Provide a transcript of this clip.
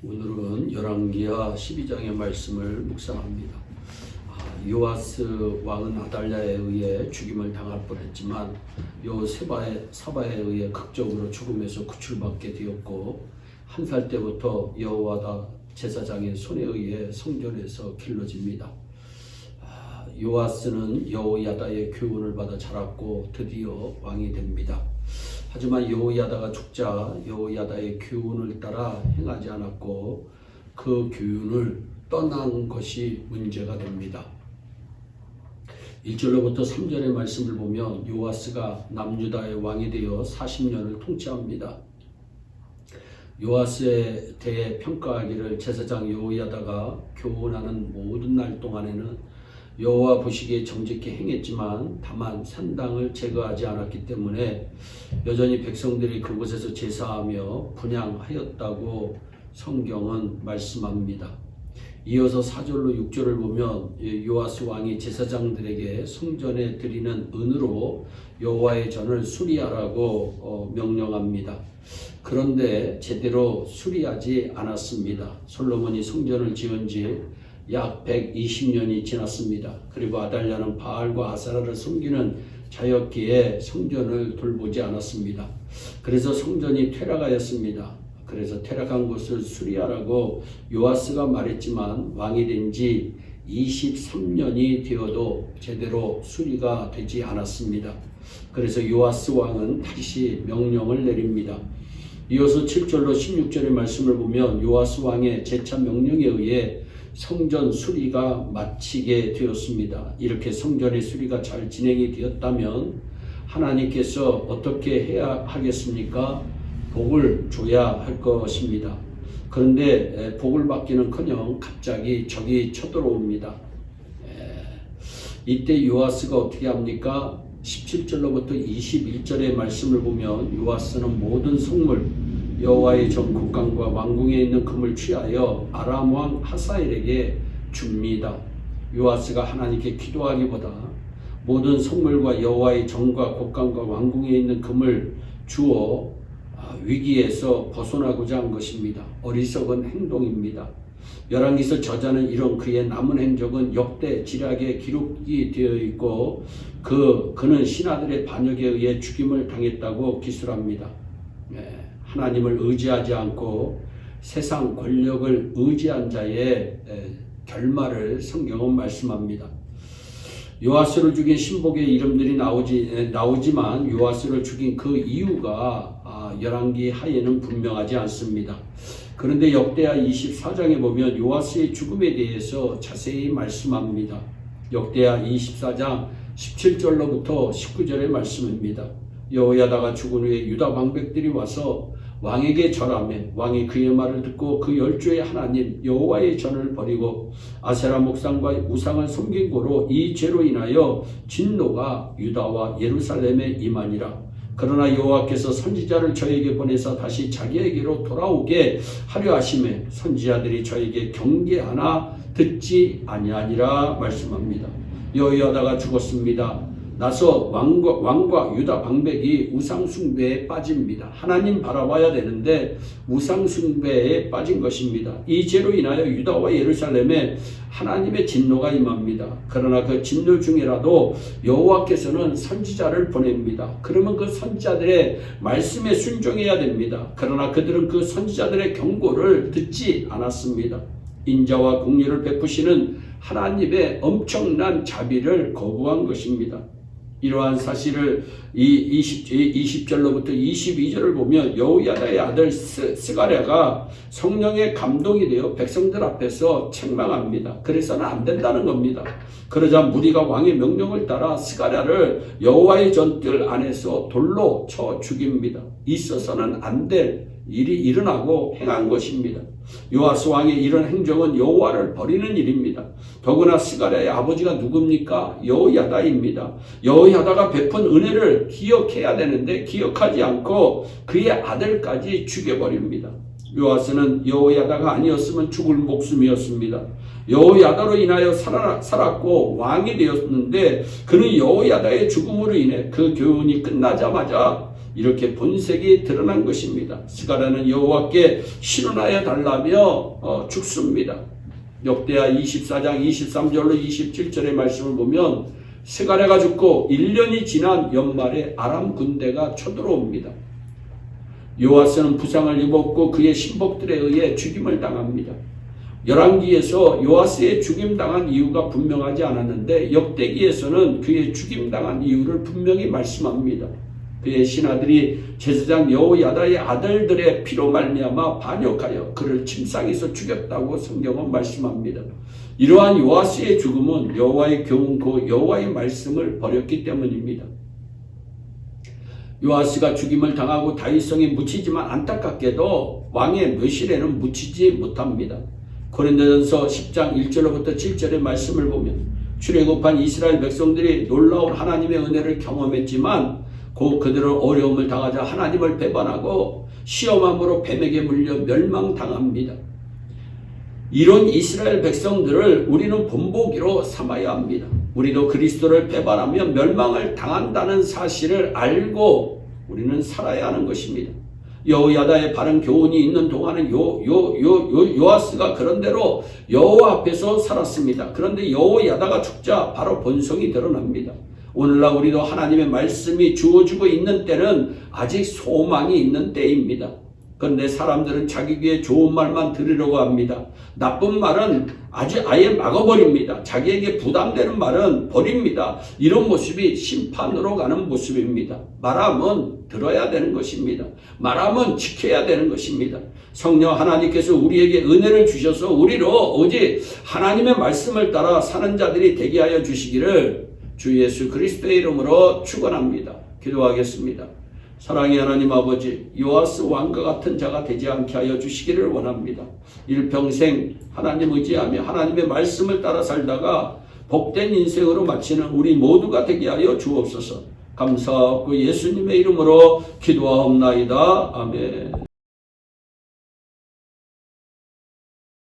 오늘은 열왕기하 12장의 말씀을 묵상합니다. 요아스 왕은 아달랴에 의해 죽임을 당할 뻔했지만 사바에 의해 극적으로 죽음에서 구출받게 되었고, 한 살 때부터 여호야다 제사장의 손에 의해 성전에서 길러집니다. 요아스는 여호야다의 교훈을 받아 자랐고 드디어 왕이 됩니다. 하지만 여호야다가 죽자 여호야다의 교훈을 따라 행하지 않았고 그 교훈을 떠난 것이 문제가 됩니다. 1절로부터 3절의 말씀을 보면 요아스가 남유다의 왕이 되어 40년을 통치합니다. 요아스에 대해 평가하기를 제사장 여호야다가 교훈하는 모든 날 동안에는 여호와 보시기에 정직히 행했지만 다만 산당을 제거하지 않았기 때문에 여전히 백성들이 그곳에서 제사하며 분향하였다고 성경은 말씀합니다. 이어서 4절로 6절을 보면 요아스 왕이 제사장들에게 성전에 드리는 은으로 여호와의 전을 수리하라고 명령합니다. 그런데 제대로 수리하지 않았습니다. 솔로몬이 성전을 지은 지 약 120년이 지났습니다. 그리고 아달랴는 바알과 아사라를 섬기는 자였기에 성전을 돌보지 않았습니다. 그래서 성전이 퇴락하였습니다. 그래서 퇴락한 곳을 수리하라고 요아스가 말했지만 왕이 된 지 23년이 되어도 제대로 수리가 되지 않았습니다. 그래서 요아스 왕은 다시 명령을 내립니다. 이어서 7절로 16절의 말씀을 보면 요아스 왕의 재차 명령에 의해 성전 수리가 마치게 되었습니다. 이렇게 성전의 수리가 잘 진행이 되었다면 하나님께서 어떻게 해야 하겠습니까? 복을 줘야 할 것입니다. 그런데 복을 받기는커녕 갑자기 적이 쳐들어옵니다. 이때 요아스가 어떻게 합니까? 17절로부터 21절의 말씀을 보면 요아스는 모든 성물 여호와의 전 국강과 왕궁에 있는 금을 취하여 아람 왕 하사엘에게 줍니다. 요아스가 하나님께 기도하기보다 모든 성물과 여호와의 전과 국강과 왕궁에 있는 금을 주어 위기에서 벗어나고자 한 것입니다. 어리석은 행동입니다. 열왕기서 저자는 이런 그의 남은 행적은 역대 지략에 기록이 되어 있고 그는 신하들의 반역에 의해 죽임을 당했다고 기술합니다. 하나님을 의지하지 않고 세상 권력을 의지한 자의 결말을 성경은 말씀합니다. 요아스를 죽인 신복의 이름들이 나오지만 요아스를 죽인 그 이유가 열왕기 하에는 분명하지 않습니다. 그런데 역대하 24장에 보면 요아스의 죽음에 대해서 자세히 말씀합니다. 역대하 24장 17절로부터 19절의 말씀입니다. 여호야다가 죽은 후에 유다 방백들이 와서 왕에게 절하며 왕이 그의 말을 듣고 그 열조의 하나님 여호와의 전을 버리고 아세라 목상과 우상을 섬긴 고로 이 죄로 인하여 진노가 유다와 예루살렘에 임하니라. 그러나 여호와께서 선지자를 저에게 보내사 다시 자기에게로 돌아오게 하려 하심에 선지자들이 저에게 경계하나 듣지 아니하니라 말씀합니다. 여호야다가 죽었습니다. 나서 왕과 유다 방백이 우상숭배에 빠집니다. 하나님 바라봐야 되는데 우상숭배에 빠진 것입니다. 이 죄로 인하여 유다와 예루살렘에 하나님의 진노가 임합니다. 그러나 그 진노 중이라도 여호와께서는 선지자를 보냅니다. 그러면 그 선지자들의 말씀에 순종해야 됩니다. 그러나 그들은 그 선지자들의 경고를 듣지 않았습니다. 인자와 긍휼을 베푸시는 하나님의 엄청난 자비를 거부한 것입니다. 이러한 사실을 20절로부터 22절을 보면 여호야다의 아들 스가랴가 성령의 감동이 되어 백성들 앞에서 책망합니다. 그래서는 안 된다는 겁니다. 그러자 무리가 왕의 명령을 따라 스가랴를 여호와의 전뜰 안에서 돌로 쳐 죽입니다. 있어서는 안 될 일이 일어나고 행한 것입니다. 요아스 왕의 이런 행정은 여호와를 버리는 일입니다. 더구나 스가랴의 아버지가 누굽니까? 여호야다입니다. 여호야다가 베푼 은혜를 기억해야 되는데 기억하지 않고 그의 아들까지 죽여버립니다. 요아스는 여호야다가 아니었으면 죽을 목숨이었습니다. 여호야다로 인하여 살았고 왕이 되었는데 그는 여호야다의 죽음으로 인해 그 교훈이 끝나자마자 이렇게 본색이 드러난 것입니다. 스가랴는 여호와께 신원하여 달라며 죽습니다. 역대하 24장 23절로 27절의 말씀을 보면 스가랴가 죽고 1년이 지난 연말에 아람 군대가 쳐들어옵니다. 요아스는 부상을 입었고 그의 신복들에 의해 죽임을 당합니다. 열왕기에서 요아스의 죽임당한 이유가 분명하지 않았는데 역대기에서는 그의 죽임당한 이유를 분명히 말씀합니다. 그의 신하들이 제사장 여호야다의 아들들의 피로 말미암아 반역하여 그를 침상에서 죽였다고 성경은 말씀합니다. 이러한 요아스의 죽음은 여호와의 경고, 여호와의 말씀을 버렸기 때문입니다. 요아스가 죽임을 당하고 다윗성에 묻히지만 안타깝게도 왕의 묘실에는 묻히지 못합니다. 고린도전서 10장 1절로부터 7절의 말씀을 보면 출애굽한 이스라엘 백성들이 놀라운 하나님의 은혜를 경험했지만 곧 그들은 어려움을 당하자 하나님을 배반하고 시험함으로 뱀에게 물려 멸망당합니다. 이런 이스라엘 백성들을 우리는 본보기로 삼아야 합니다. 우리도 그리스도를 배반하면 멸망을 당한다는 사실을 알고 우리는 살아야 하는 것입니다. 여호야다의 바른 교훈이 있는 동안은 요아스가 그런대로 여호와 앞에서 살았습니다. 그런데 여호야다가 죽자 바로 본성이 드러납니다. 오늘날 우리도 하나님의 말씀이 주어지고 있는 때는 아직 소망이 있는 때입니다. 그런데 사람들은 자기 귀에 좋은 말만 들으려고 합니다. 나쁜 말은 아예 막아버립니다. 자기에게 부담되는 말은 버립니다. 이런 모습이 심판으로 가는 모습입니다. 말하면 들어야 되는 것입니다. 말하면 지켜야 되는 것입니다. 성령 하나님께서 우리에게 은혜를 주셔서 우리로 오직 하나님의 말씀을 따라 사는 자들이 되게 하여 주시기를 주 예수 그리스도의 이름으로 축원합니다. 기도하겠습니다. 사랑의 하나님 아버지, 요아스 왕과 같은 자가 되지 않게 하여 주시기를 원합니다. 일평생 하나님 의지하며 하나님의 말씀을 따라 살다가 복된 인생으로 마치는 우리 모두가 되게 하여 주옵소서. 감사하고 예수님의 이름으로 기도하옵나이다. 아멘.